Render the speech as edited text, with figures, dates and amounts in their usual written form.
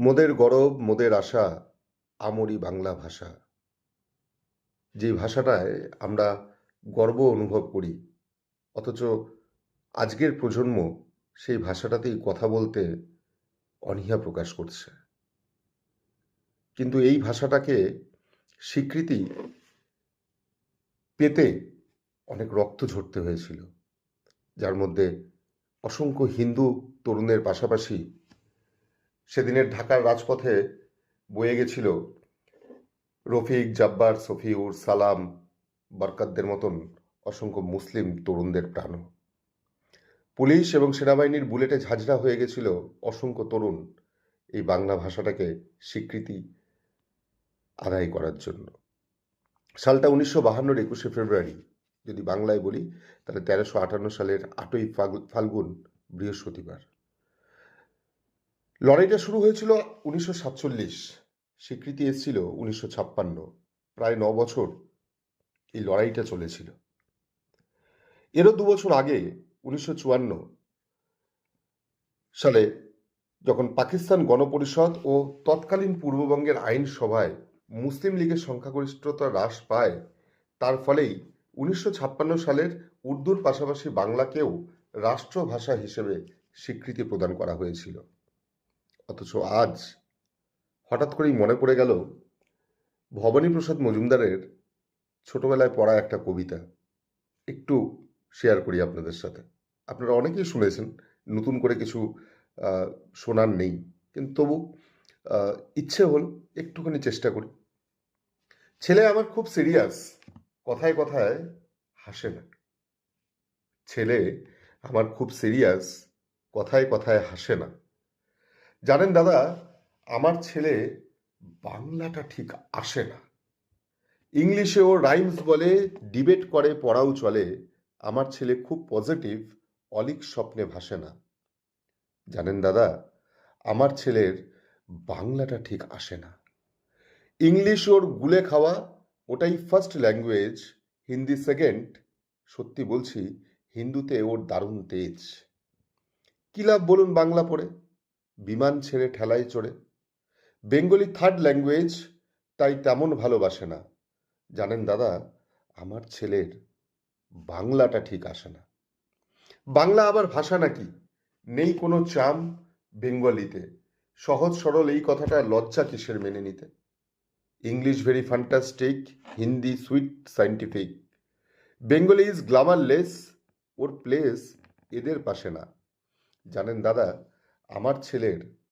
মোদের গরব মোদের আশা আমরি বাংলা ভাষা। যে ভাষাটায় আমরা গর্ব অনুভব করি, অথচ আজকের প্রজন্ম সেই ভাষাটাতেই কথা বলতে অনীহা প্রকাশ করছে। কিন্তু এই ভাষাটাকে স্বীকৃতি পেতে অনেক রক্ত ঝরতে হয়েছিল, যার মধ্যে অসংখ্য হিন্দু তরুণের পাশাপাশি সেদিনের ঢাকার রাজপথে বয়ে গেছিল রফিক, জাব্বার, সফিউর, সালাম, বরকতদের মতন অসংখ্য মুসলিম তরুণদের প্রাণও। পুলিশ এবং সেনাবাহিনীর বুলেটে ঝাঁঝরা হয়ে গেছিল অসংখ্য তরুণ এই বাংলা ভাষাটাকে স্বীকৃতি আদায় করার জন্য। সালটা 1952 21শে ফেব্রুয়ারি। যদি বাংলায় বলি তাহলে 1358 সালের 8ই ফাল্গুন, বৃহস্পতিবার। লড়াইটা শুরু হয়েছিল 1947, স্বীকৃতি এসেছিল 1956। প্রায় 9 বছর এই লড়াইটা চলেছিল। এরও 2 বছর আগে 1954 সালে যখন পাকিস্তান গণপরিষদ ও তৎকালীন পূর্ববঙ্গের আইনসভায় মুসলিম লীগের সংখ্যাগরিষ্ঠতা হ্রাস পায়, তার ফলেই 1956 সালের উর্দুর পাশাপাশি বাংলাকেও রাষ্ট্রভাষা হিসেবে স্বীকৃতি প্রদান করা হয়েছিল। অথচ আজ হঠাৎ করেই মনে পড়ে গেল ভবানীপ্রসাদ মজুমদারের ছোটবেলায় পড়া একটা কবিতা। একটু শেয়ার করি আপনাদের সাথে। আপনারা অনেকেই শুনেছেন, নতুন করে কিছু শোনার নেই, কিন্তু তবু ইচ্ছে হল একটুখানি চেষ্টা করি। ছেলে আমার খুব সিরিয়াস, কথায় কথায় হাসে না। ছেলে আমার খুব সিরিয়াস, কথায় কথায় হাসে না। জানেন দাদা, আমার ছেলে বাংলাটা ঠিক আসে না। ইংলিশে ও রাইমস বলে, ডিবেট করে, পড়াও চলে। আমার ছেলে খুব পজিটিভ, অলিক স্বপ্নে ভাসে না। জানেন দাদা, আমার ছেলের বাংলাটা ঠিক আসে না। ইংলিশ ওর গুলে খাওয়া, ওটাই ফার্স্ট ল্যাঙ্গুয়েজ, হিন্দি সেকেন্ড। সত্যি বলছি, হিন্দুতে ওর দারুণ তেজ। কি লাভ বলুন বাংলা পড়ে, বিমান ছেড়ে ঠেলায় চড়ে। বেঙ্গলি থার্ড ল্যাঙ্গুয়েজ, তাই তেমন ভালোবাসে না। জানেন দাদা, আমার ছেলের বাংলাটা ঠিক আসে না। বাংলা আবার ভাষা নাকি? নেই কোনো চাম বেঙ্গলিতে। সহজ সরল এই কথাটা লজ্জা কিসের মেনে নিতে। English very fantastic, Hindi sweet scientific. Bengali is glamourless, or place এদের পাশে না। জানেন দাদা, আমার ছেলের